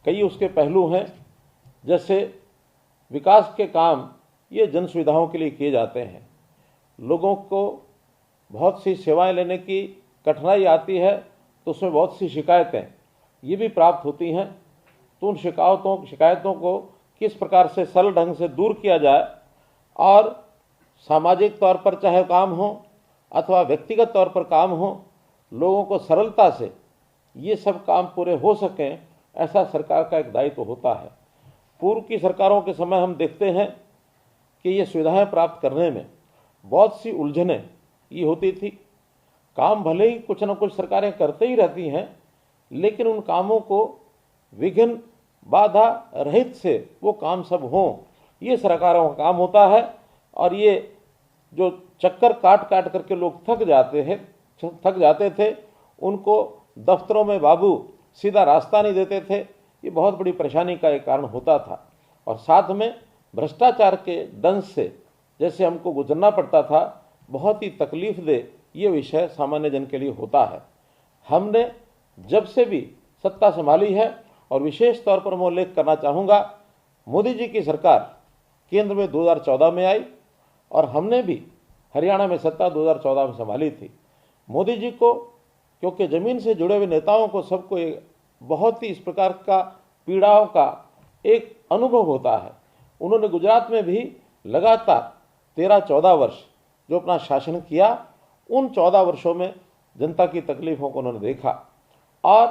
कई उसके पहलू हैं, जैसे विकास के काम ये जन सुविधाओं के लिए किए जाते हैं। लोगों को बहुत सी सेवाएं लेने की कठिनाई आती है तो उसमें बहुत सी शिकायतें ये भी प्राप्त होती हैं, तो उन शिकायतों को किस प्रकार से सरल ढंग से दूर किया जाए और सामाजिक तौर पर चाहे काम हो अथवा व्यक्तिगत तौर पर काम हो, लोगों को सरलता से ये सब काम पूरे हो सकें, ऐसा सरकार का एक दायित्व होता है। पूर्व की सरकारों के समय हम देखते हैं कि ये सुविधाएं प्राप्त करने में बहुत सी उलझनें ये होती थी। काम भले ही कुछ न कुछ सरकारें करते ही रहती हैं, लेकिन उन कामों को विघ्न बाधा रहित से वो काम सब हों, ये सरकारों का काम होता है। और ये जो चक्कर काट काट करके लोग थक जाते थे, उनको दफ्तरों में बाबू सीधा रास्ता नहीं देते थे, ये बहुत बड़ी परेशानी का एक कारण होता था। और साथ में भ्रष्टाचार के दंश से जैसे हमको गुजरना पड़ता था, बहुत ही तकलीफ दे ये विषय सामान्य जन के लिए होता है। हमने जब से भी सत्ता संभाली है, और विशेष तौर पर मैं उल्लेख करना चाहूँगा, मोदी जी की सरकार केंद्र में 2014 में आई और हमने भी हरियाणा में सत्ता 2014 में संभाली थी। मोदी जी को, क्योंकि ज़मीन से जुड़े हुए नेताओं को सबको बहुत ही इस प्रकार का पीड़ाओं का एक अनुभव होता है। उन्होंने गुजरात में भी लगातार 13-14 वर्ष जो अपना शासन किया, उन 14 वर्षों में जनता की तकलीफ़ों को उन्होंने देखा। और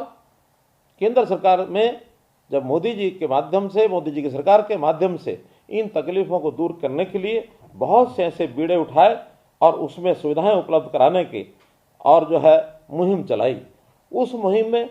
केंद्र सरकार में जब मोदी जी की सरकार के माध्यम से इन तकलीफ़ों को दूर करने के लिए बहुत से ऐसे बीड़े उठाए और उसमें सुविधाएं उपलब्ध कराने की और जो है मुहिम चलाई। उस मुहिम में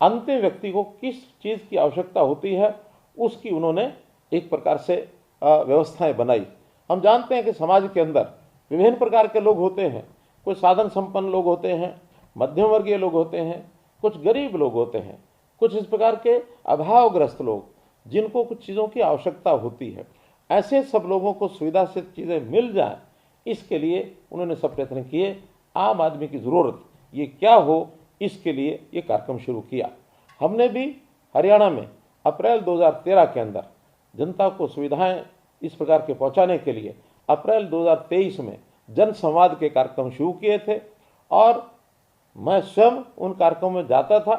अंतिम व्यक्ति को किस चीज़ की आवश्यकता होती है, उसकी उन्होंने एक प्रकार से व्यवस्थाएं बनाई। हम जानते हैं कि समाज के अंदर विभिन्न प्रकार के लोग होते हैं। कुछ साधन संपन्न लोग होते हैं, मध्यम वर्गीय लोग होते हैं, कुछ गरीब लोग होते हैं, कुछ इस प्रकार के अभावग्रस्त लोग जिनको कुछ चीज़ों की आवश्यकता होती है। ऐसे सब लोगों को सुविधा से चीज़ें मिल जाएं, इसके लिए उन्होंने सब प्रयत्न किए। आम आदमी की ज़रूरत ये क्या हो, इसके लिए ये कार्यक्रम शुरू किया। हमने भी हरियाणा में अप्रैल 2013 के अंदर जनता को सुविधाएं इस प्रकार के पहुंचाने के लिए अप्रैल 2023 में जन संवाद के कार्यक्रम शुरू किए थे और मैं स्वयं उन कार्यक्रमों में जाता था।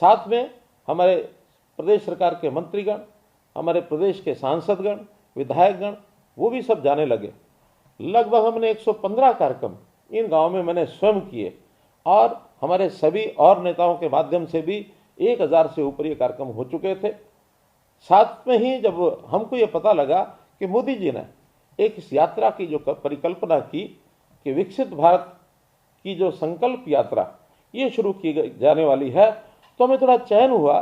साथ में हमारे प्रदेश सरकार के मंत्रीगण, हमारे प्रदेश के सांसदगण, विधायकगण, वो भी सब जाने लगे। लगभग हमने 115 कार्यक्रम इन गाँव में मैंने स्वयं किए और हमारे सभी और नेताओं के माध्यम से भी 1000 से ऊपर ये कार्यक्रम हो चुके थे। साथ में ही जब हमको ये पता लगा कि मोदी जी ने एक इस यात्रा की जो परिकल्पना की कि विकसित भारत की जो संकल्प यात्रा ये शुरू की जाने वाली है, तो हमें थोड़ा चैन हुआ,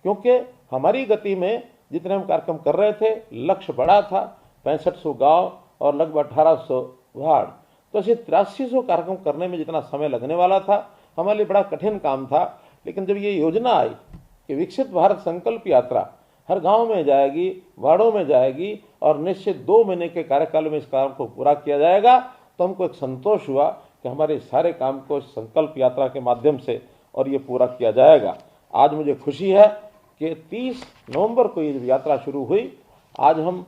क्योंकि हमारी गति में जितने हम कार्यक्रम कर रहे थे, लक्ष्य बड़ा था, 6500 गांव और लगभग 1800 वार्ड, तो ऐसे 8300 कार्यक्रम करने में जितना समय लगने वाला था, हमारे लिए बड़ा कठिन काम था। लेकिन जब ये योजना आई कि विकसित भारत संकल्प यात्रा हर गांव में जाएगी, वार्डों में जाएगी और निश्चित 2 महीने के कार्यकाल में इस काम को पूरा किया जाएगा, तो हमको एक संतोष हुआ कि हमारे सारे काम को संकल्प यात्रा के माध्यम से और ये पूरा किया जाएगा। आज मुझे खुशी है कि 30 नवंबर को ये यात्रा शुरू हुई। आज हम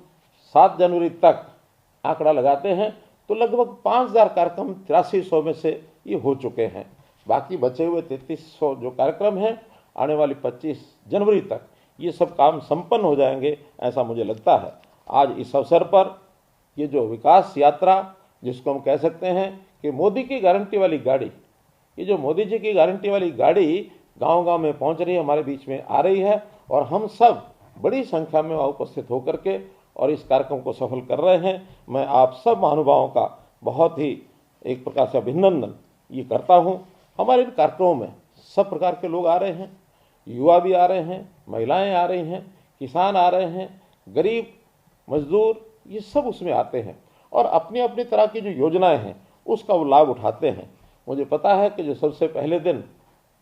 7 जनवरी तक आंकड़ा लगाते हैं तो लगभग 5000 कार्यक्रम 8300 में से ये हो चुके हैं। बाकी बचे हुए 3300 जो कार्यक्रम हैं, आने वाली 25 जनवरी तक ये सब काम संपन्न हो जाएंगे, ऐसा मुझे लगता है। आज इस अवसर पर ये जो विकास यात्रा, जिसको हम कह सकते हैं कि मोदी की गारंटी वाली गाड़ी, ये जो मोदी जी की गारंटी वाली गाड़ी गांव-गांव में पहुंच रही है, हमारे बीच में आ रही है और हम सब बड़ी संख्या में वहाँ उपस्थित होकर के और इस कार्यक्रम को सफल कर रहे हैं। मैं आप सब महानुभावों का बहुत ही एक प्रकार से अभिनंदन ये करता हूँ। हमारे इन कार्यक्रमों में सब प्रकार के लोग आ रहे हैं, युवा भी आ रहे हैं, महिलाएं आ रही हैं, किसान आ रहे हैं, गरीब मजदूर, ये सब उसमें आते हैं और अपनी अपनी तरह की जो योजनाएं हैं उसका वो लाभ उठाते हैं। मुझे पता है कि जो सबसे पहले दिन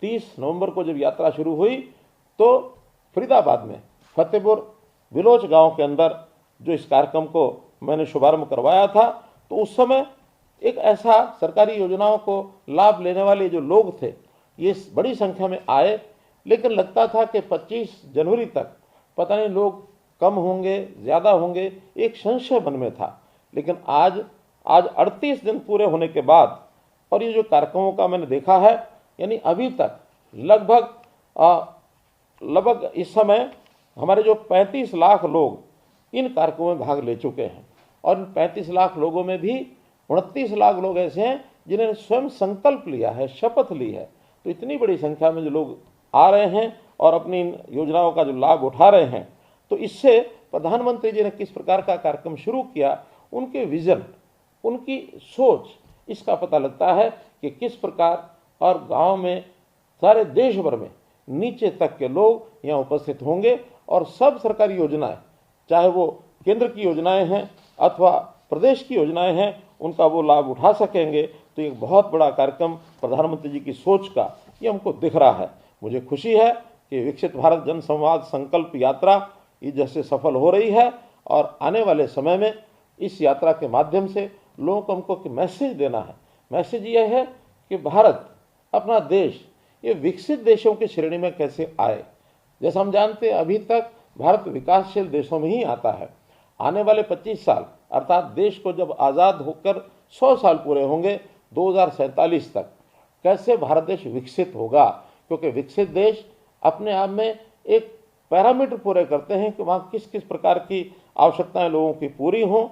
30 नवंबर को जब यात्रा शुरू हुई तो फरीदाबाद में फतेहपुर बिलोच गांव के अंदर जो इस कार्यक्रम को मैंने शुभारंभ करवाया था, तो उस समय एक ऐसा सरकारी योजनाओं को लाभ लेने वाले जो लोग थे ये बड़ी संख्या में आए लेकिन लगता था कि 25 जनवरी तक पता नहीं लोग कम होंगे ज़्यादा होंगे, एक संशय मन में था। लेकिन आज 38 दिन पूरे होने के बाद और ये जो कार्यक्रमों का मैंने देखा है, यानी अभी तक लगभग इस समय हमारे जो 35 लाख लोग इन कार्यक्रमों में भाग ले चुके हैं और इन 35 लाख लोगों में भी 29 लाख लोग ऐसे हैं जिन्होंने स्वयं संकल्प लिया है, शपथ ली है। तो इतनी बड़ी संख्या में जो लोग आ रहे हैं और अपनी इन योजनाओं का जो लाभ उठा रहे हैं, तो इससे प्रधानमंत्री जी ने किस प्रकार का कार्यक्रम शुरू किया, उनके विजन, उनकी सोच, इसका पता लगता है कि किस प्रकार और गांव में सारे देश भर में नीचे तक के लोग यहाँ उपस्थित होंगे और सब सरकारी योजनाएं, चाहे वो केंद्र की योजनाएं हैं अथवा प्रदेश की योजनाएं हैं, उनका वो लाभ उठा सकेंगे। तो एक बहुत बड़ा कार्यक्रम प्रधानमंत्री जी की सोच का ये हमको दिख रहा है। मुझे खुशी है कि विकसित भारत जन संवाद संकल्प यात्रा ये जैसे सफल हो रही है और आने वाले समय में इस यात्रा के माध्यम से लोगों को हमको मैसेज देना है। मैसेज ये है कि भारत, अपना देश, ये विकसित देशों की श्रेणी में कैसे आए। जैसा हम जानते हैं अभी तक भारत विकासशील देशों में ही आता है। आने वाले 25 साल अर्थात देश को जब आज़ाद होकर 100 साल पूरे होंगे 2047 तक, कैसे भारत देश विकसित होगा, क्योंकि विकसित देश अपने आप में एक पैरामीटर पूरे करते हैं कि वहाँ किस किस प्रकार की आवश्यकताएं लोगों की पूरी हों।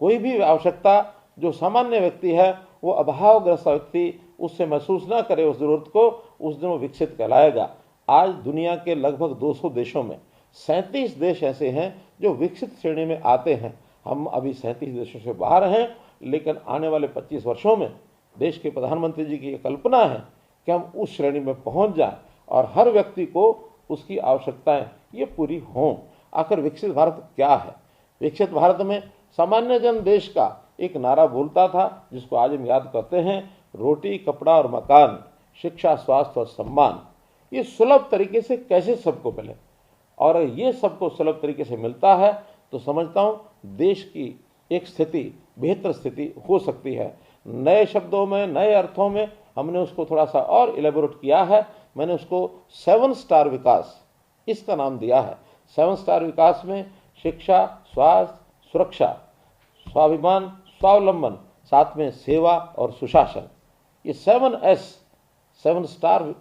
कोई भी आवश्यकता जो सामान्य व्यक्ति है, वो अभावग्रस्त व्यक्ति उससे महसूस ना करे उस जरूरत को, उस दिन वो विकसित कहलाएगा। आज दुनिया के लगभग 200 देशों में 37 देश ऐसे हैं जो विकसित श्रेणी में आते हैं। हम अभी 37 देशों से बाहर हैं, लेकिन आने वाले 25 वर्षों में देश के प्रधानमंत्री जी की ये कल्पना है कि हम उस श्रेणी में पहुंच जाएं और हर व्यक्ति को उसकी आवश्यकताएं ये पूरी हों। आखिर विकसित भारत क्या है? विकसित भारत में सामान्य जन देश का एक नारा बोलता था, जिसको आज हम याद करते हैं, रोटी, कपड़ा और मकान, शिक्षा, स्वास्थ्य और सम्मान। ये सुलभ तरीके से कैसे सबको मिले, और ये सबको सुलभ तरीके से मिलता है तो समझता हूँ देश की एक स्थिति, बेहतर स्थिति हो सकती है। नए शब्दों में, नए अर्थों में हमने उसको थोड़ा सा और इलेबोरेट किया है। मैंने उसको 7 स्टार विकास इसका नाम दिया है। 7 स्टार विकास में शिक्षा, स्वास्थ्य, सुरक्षा, स्वाभिमान, स्वावलंबन, साथ में सेवा और सुशासन, ये 7 स्टार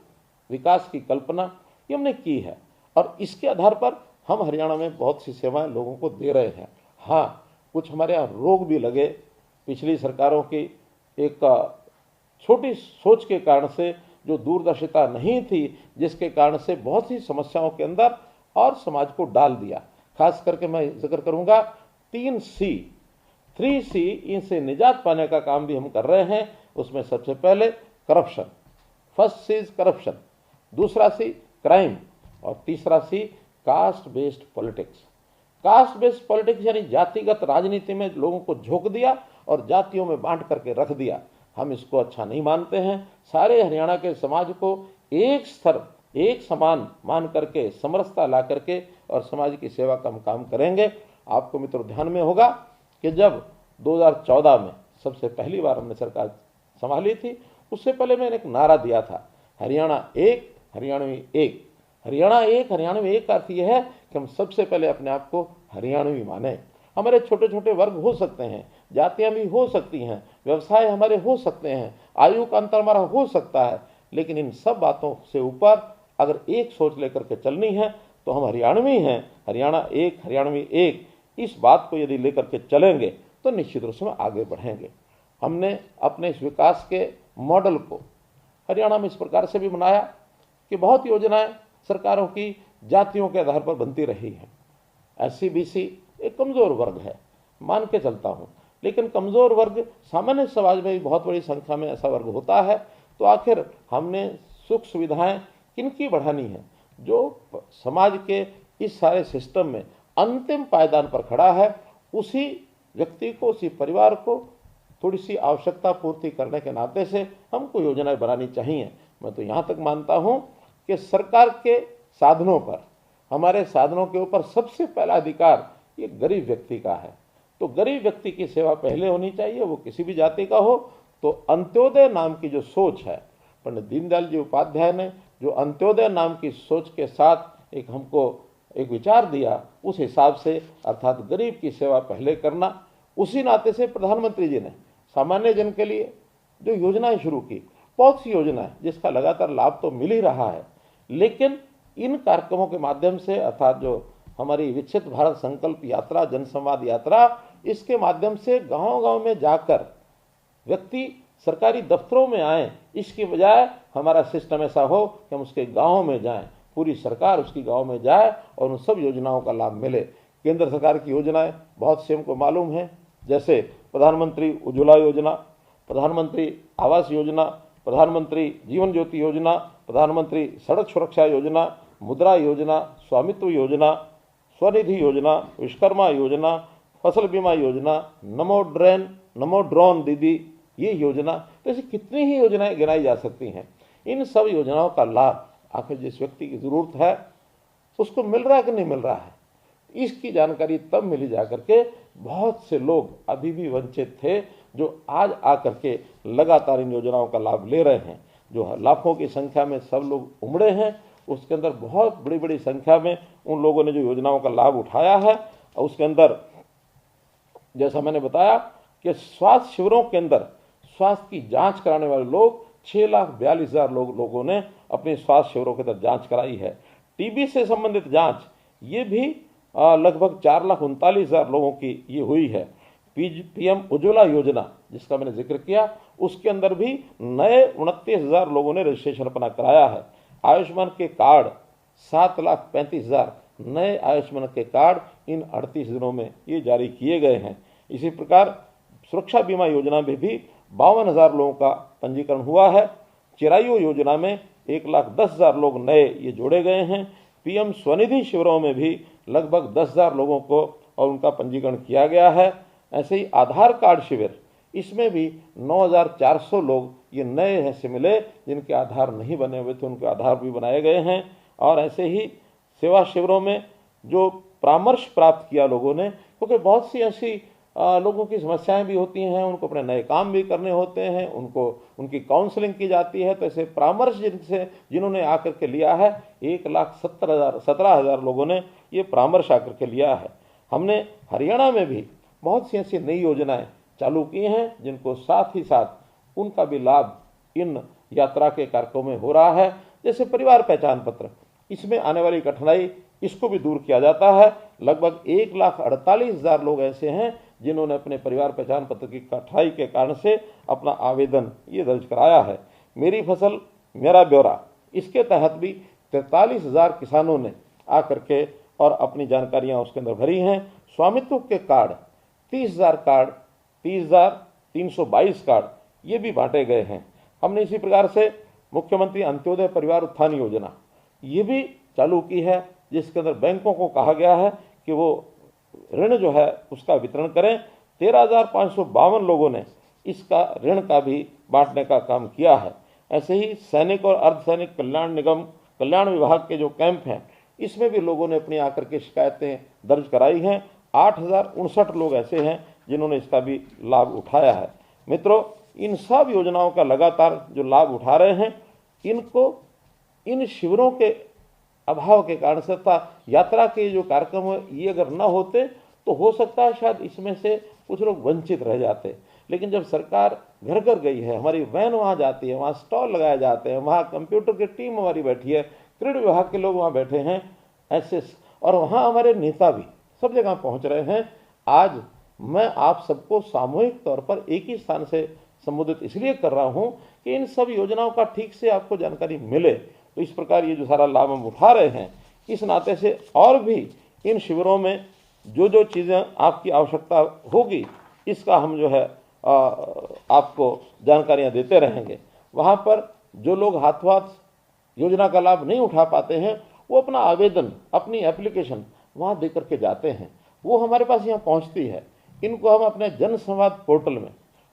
विकास की कल्पना ये हमने की है और इसके आधार पर हम हरियाणा में बहुत सी सेवाएं लोगों को दे रहे हैं। हाँ, कुछ हमारे यहाँ रोग भी लगे, पिछली सरकारों की एक छोटी सोच के कारण से, जो दूरदर्शिता नहीं थी, जिसके कारण से बहुत सी समस्याओं के अंदर और समाज को डाल दिया। खास करके मैं जिक्र करूंगा 3 सी, इनसे निजात पाने का काम भी हम कर रहे हैं। उसमें सबसे पहले corruption, first C is corruption, दूसरा सी क्राइम और तीसरा C caste based politics. Caste based politics यानी जातिगत राजनीति में लोगों को झोंक दिया और जातियों में बांट करके रख दिया। हम इसको अच्छा नहीं मानते हैं। सारे हरियाणा के समाज को एक स्तर, एक समान मान करके, समरसता ला करके और समाज की सेवा का हम काम करेंगे। आपको मित्रों ध्यान में होगा कि जब 2014 में सबसे पहली बार हमने सरकार संभाली थी, उससे पहले मैंने एक नारा दिया था, हरियाणा एक, हरियाणवी एक। हरियाणा एक, हरियाणवी एक का अर्थ यह है कि हम सबसे पहले अपने आप को हरियाणवी माने। हमारे छोटे छोटे वर्ग हो सकते हैं, जातियां भी हो सकती हैं, व्यवसाय हमारे हो सकते हैं, आयु का अंतर हमारा हो सकता है, लेकिन इन सब बातों से ऊपर अगर एक सोच लेकर के चलनी है तो हम हरियाणवी हैं। हरियाणा एक, हरियाणवी एक, इस बात को यदि लेकर के चलेंगे तो निश्चित रूप से आगे बढ़ेंगे। हमने अपने इस विकास के मॉडल को हरियाणा में इस प्रकार से भी बनाया कि बहुत योजनाएं सरकारों की जातियों के आधार पर बनती रही हैं। SC BC एक कमज़ोर वर्ग है, मान के चलता हूँ, लेकिन कमज़ोर वर्ग सामान्य समाज में भी बहुत बड़ी संख्या में ऐसा वर्ग होता है। तो आखिर हमने सुख सुविधाएं किनकी बढ़ानी है? जो समाज के इस सारे सिस्टम में अंतिम पायदान पर खड़ा है, उसी व्यक्ति को, उसी परिवार को थोड़ी सी आवश्यकता पूर्ति करने के नाते से हमको योजनाएं बनानी चाहिए। मैं तो यहाँ तक मानता हूँ कि सरकार के साधनों पर, हमारे साधनों के ऊपर सबसे पहला अधिकार ये गरीब व्यक्ति का है। तो गरीब व्यक्ति की सेवा पहले होनी चाहिए, वो किसी भी जाति का हो। तो अंत्योदय नाम की जो सोच है, पंडित दीनदयाल जी उपाध्याय ने जो अंत्योदय नाम की सोच के साथ एक हमको एक विचार दिया, उस हिसाब से अर्थात गरीब की सेवा पहले करना, उसी नाते से प्रधानमंत्री जी ने सामान्य जन के लिए जो योजनाएं शुरू की, बहुत सी योजनाएं जिसका लगातार लाभ तो मिल ही रहा है, लेकिन इन कार्यक्रमों के माध्यम से अर्थात जो हमारी विकसित भारत संकल्प यात्रा, जनसंवाद यात्रा, इसके माध्यम से गांव-गांव में जाकर व्यक्ति सरकारी दफ्तरों में आए, इसकी बजाय हमारा सिस्टम ऐसा हो कि हम उसके गाँव में जाएं, पूरी सरकार उसकी गांव में जाए और उन सब योजनाओं का लाभ मिले। केंद्र सरकार की योजनाएं बहुत से हमको मालूम है, जैसे प्रधानमंत्री उज्ज्वला योजना, प्रधानमंत्री आवास योजना, प्रधानमंत्री जीवन ज्योति योजना, प्रधानमंत्री सड़क सुरक्षा योजना, मुद्रा योजना, स्वामित्व योजना, स्वनिधि योजना, विश्वकर्मा योजना, फसल बीमा योजना, नमो ड्रोन दीदी ये योजना, तो ऐसी कितनी ही योजनाएं गिनाई जा सकती हैं। इन सब योजनाओं का लाभ आखिर जिस व्यक्ति की ज़रूरत है उसको मिल रहा है कि नहीं मिल रहा है, इसकी जानकारी तब मिली जा करके बहुत से लोग अभी भी वंचित थे, जो आज आकर के लगातार इन योजनाओं का लाभ ले रहे हैं। जो लाखों की संख्या में सब लोग उमड़े हैं, उसके अंदर बहुत बड़ी बड़ी संख्या में उन लोगों ने जो योजनाओं का लाभ उठाया है, और उसके अंदर जैसा मैंने बताया कि स्वास्थ्य शिविरों के अंदर स्वास्थ्य की जांच कराने वाले लोग 6,42,000 लोगों ने अपने स्वास्थ्य शिविरों के अंदर जांच कराई है। टीबी से संबंधित जांच ये भी लगभग 4,39,000 लोगों की ये हुई है। पीएम उज्ज्वला योजना जिसका मैंने जिक्र किया, उसके अंदर भी नए 29,000 लोगों ने रजिस्ट्रेशन अपना कराया है। आयुष्मान के कार्ड 7,35,000 नए आयुष्मान के कार्ड इन 38 दिनों में ये जारी किए गए हैं। इसी प्रकार सुरक्षा बीमा योजना में भी 52,000 लोगों का पंजीकरण हुआ है। चिरायु योजना में 1,10,000 लोग नए ये जोड़े गए हैं। पीएम स्वनिधि शिविरों में भी लगभग 10,000 लोगों को और उनका पंजीकरण किया गया है। ऐसे ही आधार कार्ड शिविर, इसमें भी 9,400 लोग ये नए हैं से मिले, जिनके आधार नहीं बने हुए थे उनके आधार भी बनाए गए हैं। और ऐसे ही सेवा शिविरों में जो परामर्श प्राप्त किया लोगों ने, क्योंकि बहुत सी ऐसी लोगों की समस्याएं भी होती हैं, उनको अपने नए काम भी करने होते हैं, उनको उनकी काउंसलिंग की जाती है, तो ऐसे परामर्श जिन्होंने आकर के लिया है 1,17,000 लोगों ने ये परामर्श आकर के लिया है। हमने हरियाणा में भी बहुत सी ऐसी नई योजनाएं चालू की हैं, जिनको साथ ही साथ उनका भी लाभ इन यात्रा के कार्यक्रमों में हो रहा है। जैसे परिवार पहचान पत्र, इसमें आने वाली कठिनाई इसको भी दूर किया जाता है। लगभग 1,48,000 लोग ऐसे हैं जिन्होंने अपने परिवार पहचान पत्र की कठिनाई के कारण से अपना आवेदन ये दर्ज कराया है। मेरी फसल मेरा ब्यौरा, इसके तहत भी 43,000 किसानों ने आकर के और अपनी जानकारियां उसके अंदर भरी हैं। स्वामित्व के कार्ड 30,322 कार्ड ये भी बांटे गए हैं। हमने इसी प्रकार से मुख्यमंत्री अंत्योदय परिवार उत्थान योजना ये भी चालू की है, जिसके अंदर बैंकों को कहा गया है कि वो ऋण जो है उसका वितरण करें। 13,552 लोगों ने इसका ऋण का भी बांटने का काम किया है। ऐसे ही सैनिक और अर्धसैनिक कल्याण विभाग के जो कैंप हैं, इसमें भी लोगों ने अपनी आकर के शिकायतें दर्ज कराई हैं। 8,059 लोग ऐसे हैं जिन्होंने इसका भी लाभ उठाया है। मित्रों, इन सब योजनाओं का लगातार जो लाभ उठा रहे हैं, इनको इन शिविरों के अभाव के कारण से था यात्रा के जो कार्यक्रम है ये अगर न होते तो हो सकता है शायद इसमें से कुछ लोग वंचित रह जाते। लेकिन जब सरकार घर घर गई है, हमारी वैन वहाँ जाती है, वहाँ स्टॉल लगाए जाते हैं, वहाँ कंप्यूटर की टीम हमारी बैठी है, क्रीड़ा विभाग के लोग वहाँ बैठे हैं ऐसे, और वहाँ हमारे नेता भी सब जगह पहुँच रहे हैं। आज मैं आप सबको सामूहिक तौर पर एक ही स्थान से संबोधित इसलिए कर रहा हूँ कि इन सब योजनाओं का ठीक से आपको जानकारी मिले। तो इस प्रकार ये जो सारा लाभ हम उठा रहे हैं, इस नाते से और भी इन शिविरों में जो जो चीज़ें आपकी आवश्यकता होगी, इसका हम जो है आपको जानकारियां देते रहेंगे। वहाँ पर जो लोग हाथों हाथ योजना का लाभ नहीं उठा पाते हैं, वो अपना आवेदन, अपनी एप्लीकेशन वहाँ दे करके जाते हैं, वो हमारे पास यहाँ पहुँचती है। इनको हम अपने जन संवाद पोर्टल में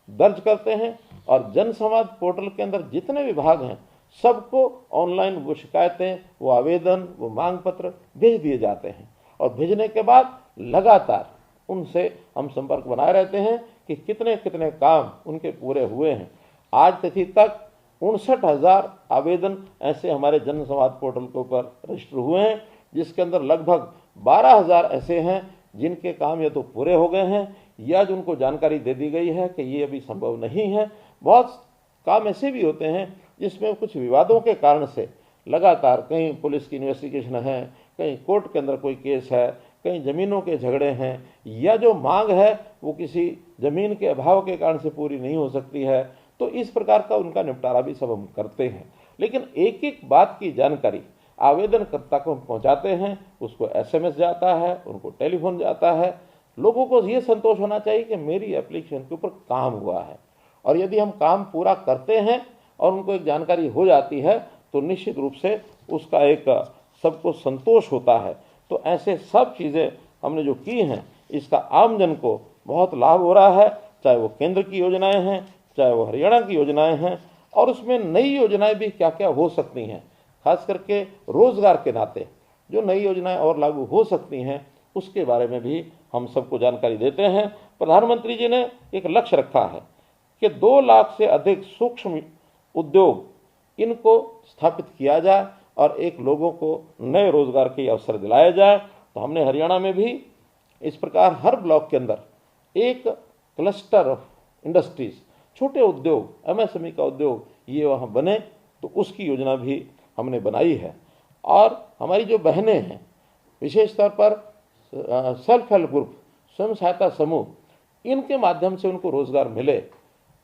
दर्ज करते हैं, और जन संवाद पोर्टल के अंदर जितने विभाग हैं सबको ऑनलाइन वो शिकायतें, वो आवेदन, वो मांग पत्र भेज दिए जाते हैं। और भेजने के बाद लगातार उनसे हम संपर्क बनाए रहते हैं कि कितने कितने काम उनके पूरे हुए हैं। आज तिथि तक 59,000 आवेदन ऐसे हमारे जन संवाद पोर्टल के ऊपर रजिस्टर हुए हैं, जिसके अंदर लगभग 12,000 ऐसे हैं जिनके काम या तो पूरे हो गए हैं या जिनको जानकारी दे दी गई है कि ये अभी संभव नहीं है। बहुत काम ऐसे भी होते हैं जिसमें कुछ विवादों के कारण से लगातार कहीं पुलिस की इन्वेस्टिगेशन है, कहीं कोर्ट के अंदर कोई केस है, कहीं ज़मीनों के झगड़े हैं, या जो मांग है वो किसी ज़मीन के अभाव के कारण से पूरी नहीं हो सकती है, तो इस प्रकार का उनका निपटारा भी सब हम करते हैं। लेकिन एक एक बात की जानकारी आवेदनकर्ता को हम पहुँचाते हैं, उसको SMS जाता है, उनको टेलीफोन जाता है। लोगों को ये संतोष होना चाहिए कि मेरी एप्लीकेशन के ऊपर काम हुआ है, और यदि हम काम पूरा करते हैं और उनको एक जानकारी हो जाती है तो निश्चित रूप से उसका एक सबको संतोष होता है। तो ऐसे सब चीज़ें हमने जो की हैं, इसका आमजन को बहुत लाभ हो रहा है, चाहे वो केंद्र की योजनाएं हैं, चाहे वो हरियाणा की योजनाएं हैं, और उसमें नई योजनाएं भी क्या क्या हो सकती हैं, खास करके रोजगार के नाते जो नई योजनाएं और लागू हो सकती हैं उसके बारे में भी हम सबको जानकारी देते हैं। प्रधानमंत्री जी ने एक लक्ष्य रखा है कि 2 लाख से अधिक सूक्ष्म उद्योग इनको स्थापित किया जाए और एक लोगों को नए रोजगार के अवसर दिलाया जाए। तो हमने हरियाणा में भी इस प्रकार हर ब्लॉक के अंदर एक क्लस्टर ऑफ इंडस्ट्रीज, छोटे उद्योग, MSME का उद्योग ये वहाँ बने, तो उसकी योजना भी हमने बनाई है। और हमारी जो बहनें हैं, विशेष तौर पर सेल्फ हेल्प ग्रुप, स्वयं सहायता समूह, इनके माध्यम से उनको रोजगार मिले।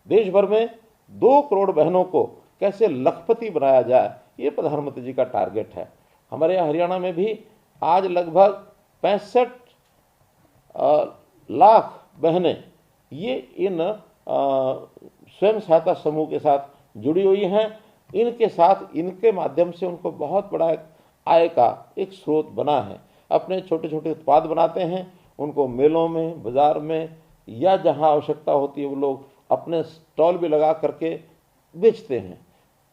देश भर में 2 करोड़ बहनों को कैसे लखपति बनाया जाए, ये प्रधानमंत्री जी का टारगेट है। हमारे यहाँ हरियाणा में भी आज लगभग 65 लाख बहनें ये इन स्वयं सहायता समूह के साथ जुड़ी हुई हैं। इनके साथ, इनके माध्यम से उनको बहुत बड़ा आय का एक स्रोत बना है। अपने छोटे छोटे उत्पाद बनाते हैं, उनको मेलों में, बाजार में, या जहां आवश्यकता होती है वो लोग अपने स्टॉल भी लगा करके बेचते हैं।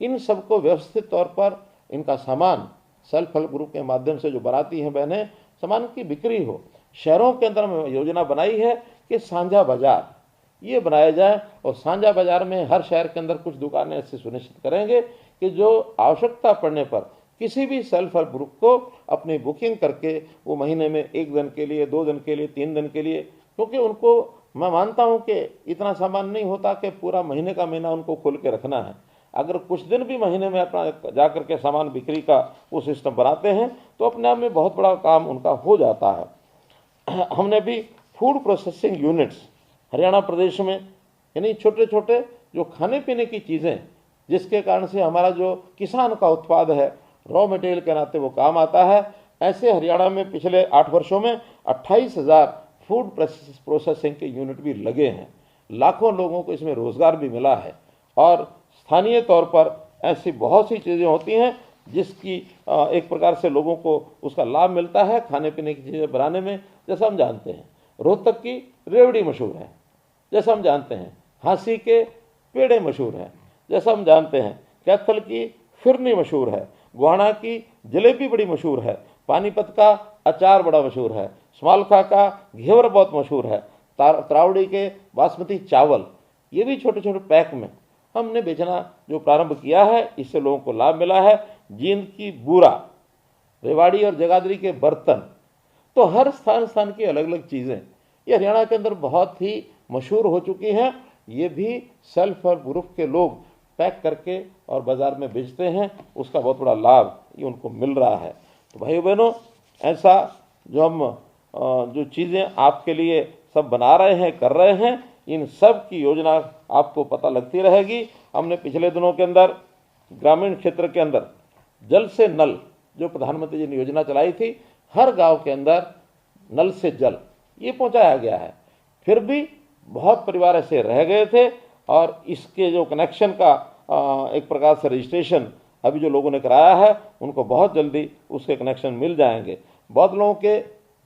इन सबको व्यवस्थित तौर पर इनका सामान सेल्फ हेल्प ग्रुप के माध्यम से जो बनाती हैं बहनें, सामान की बिक्री हो। शहरों के अंदर में योजना बनाई है कि साझा बाजार ये बनाया जाए, और साझा बाजार में हर शहर के अंदर कुछ दुकानें ऐसे सुनिश्चित करेंगे कि जो आवश्यकता पड़ने पर किसी भी सेल्फ हेल्प ग्रुप को अपनी बुकिंग करके वो महीने में 1 दिन के लिए, 2 दिन के लिए, 3 दिन के लिए, क्योंकि उनको मैं मानता हूं कि इतना सामान नहीं होता कि पूरा महीने का महीना उनको खोल के रखना है। अगर कुछ दिन भी महीने में अपना जा करके सामान बिक्री का वो सिस्टम बनाते हैं तो अपने आप में बहुत बड़ा काम उनका हो जाता है। हमने भी फूड प्रोसेसिंग यूनिट्स हरियाणा प्रदेश में, यानी छोटे छोटे जो खाने पीने की चीज़ें जिसके कारण से हमारा जो किसान का उत्पाद है रॉ मटेरियल के नाते वो काम आता है, ऐसे हरियाणा में पिछले 8 वर्षों में 28,000 फूड प्रोसेसिंग के यूनिट भी लगे हैं। लाखों लोगों को इसमें रोजगार भी मिला है, और स्थानीय तौर पर ऐसी बहुत सी चीज़ें होती हैं जिसकी एक प्रकार से लोगों को उसका लाभ मिलता है खाने पीने की चीज़ें बनाने में। जैसा हम जानते हैं रोहतक की रेवड़ी मशहूर है, जैसा हम जानते हैं हांसी के पेड़े मशहूर हैं, जैसा हम जानते हैं कैथल की फिरनी मशहूर है, गुहाना की जलेबी बड़ी मशहूर है, पानीपत का अचार बड़ा मशहूर है, समालखा का घेवर बहुत मशहूर है, त्रावड़ी के बासमती चावल, ये भी छोटे छोटे पैक में हमने बेचना जो प्रारंभ किया है, इससे लोगों को लाभ मिला है। जींद की बूरा, रेवाड़ी और जगाधरी के बर्तन, तो हर स्थान की अलग अलग चीज़ें ये हरियाणा के अंदर बहुत ही मशहूर हो चुकी हैं। ये भी सेल्फ हेल्प ग्रुप के लोग पैक करके और बाज़ार में बेचते हैं, उसका बहुत बड़ा लाभ ये उनको मिल रहा है। तो भाइयों बहनों, ऐसा जो हम जो चीज़ें आपके लिए सब बना रहे हैं, कर रहे हैं, इन सब की योजना आपको पता लगती रहेगी। हमने पिछले दिनों के अंदर ग्रामीण क्षेत्र के अंदर जल से नल जो प्रधानमंत्री जी ने योजना चलाई थी, हर गांव के अंदर नल से जल ये पहुंचाया गया है। फिर भी बहुत परिवार ऐसे रह गए थे, और इसके जो कनेक्शन का एक प्रकार से रजिस्ट्रेशन अभी जो लोगों ने कराया है उनको बहुत जल्दी उसके कनेक्शन मिल जाएंगे। बहुत लोगों के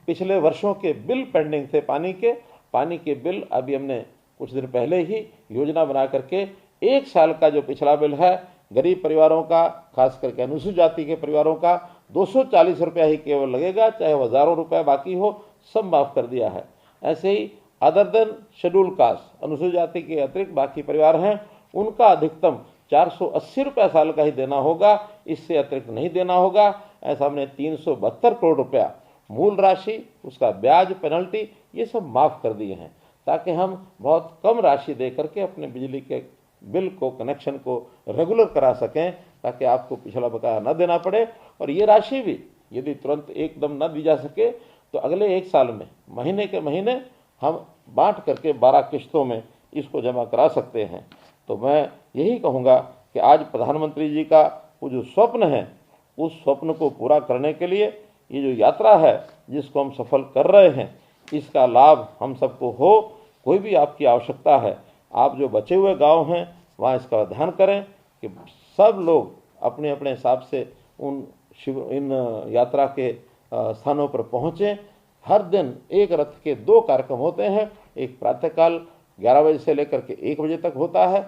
पिछले वर्षों के बिल पेंडिंग थे, पानी के बिल अभी हमने कुछ दिन पहले ही योजना बना करके 1 साल का जो पिछला बिल है गरीब परिवारों का, खास करके अनुसूचित जाति के परिवारों का 240 रुपया ही केवल लगेगा, चाहे वो हज़ारों रुपये बाकी हो, सब माफ़ कर दिया है। ऐसे ही अदर देन शेड्यूल कास्ट, अनुसूचित जाति के अतिरिक्त बाकी परिवार हैं, उनका अधिकतम 480 रुपया साल का ही देना होगा, इससे अतिरिक्त नहीं देना होगा। ऐसा हमने 372 करोड़ रुपया मूल राशि, उसका ब्याज, पेनल्टी, ये सब माफ़ कर दिए हैं, ताकि हम बहुत कम राशि दे करके अपने बिजली के बिल को, कनेक्शन को रेगुलर करा सकें, ताकि आपको पिछला बकाया न देना पड़े। और ये राशि भी यदि तुरंत एकदम न दी जा सके तो अगले 1 साल में महीने के महीने हम बांट करके 12 किस्तों में इसको जमा करा सकते हैं। तो मैं यही कहूँगा कि आज प्रधानमंत्री जी का वो जो स्वप्न है, उस स्वप्न को पूरा करने के लिए ये जो यात्रा है जिसको हम सफल कर रहे हैं, इसका लाभ हम सबको हो। कोई भी आपकी आवश्यकता है, आप जो बचे हुए गांव हैं वहाँ इसका ध्यान करें कि सब लोग अपने अपने हिसाब से इन यात्रा के स्थानों पर पहुँचें। हर दिन एक रथ के 2 कार्यक्रम होते हैं, एक प्रातःकाल 11 बजे से लेकर के 1 बजे तक होता है,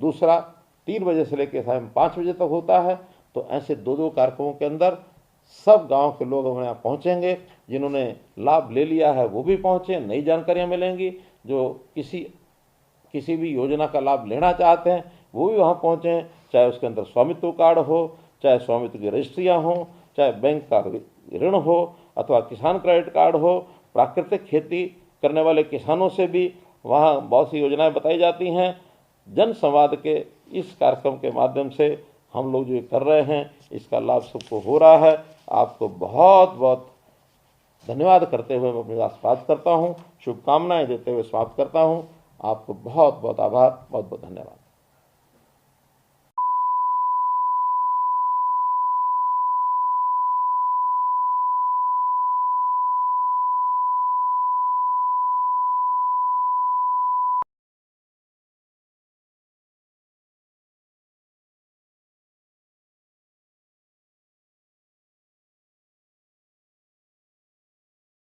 दूसरा 3 बजे से लेकर शाम 5 बजे तक होता है। तो ऐसे 2-2 कार्यक्रमों के अंदर सब गांव के लोग हमारे यहाँ पहुँचेंगे। जिन्होंने लाभ ले लिया है वो भी पहुँचे, नई जानकारियाँ मिलेंगी। जो किसी भी योजना का लाभ लेना चाहते हैं वो भी वहाँ पहुँचें, चाहे उसके अंदर स्वामित्व कार्ड हो, चाहे स्वामित्व की रजिस्ट्रियाँ हों, चाहे बैंक का ऋण हो, अथवा किसान क्रेडिट कार्ड हो। प्राकृतिक खेती करने वाले किसानों से भी वहाँ बहुत सी योजनाएं बताई जाती हैं। जन संवाद के इस कार्यक्रम के माध्यम से हम लोग जो कर रहे हैं, इसका लाभ सबको हो रहा है। आपको बहुत बहुत धन्यवाद करते हुए मैं अपनी बात समाप्त करता हूँ, शुभकामनाएं देते हुए समाप्त करता हूँ। आपको बहुत बहुत आभार, बहुत बहुत धन्यवाद।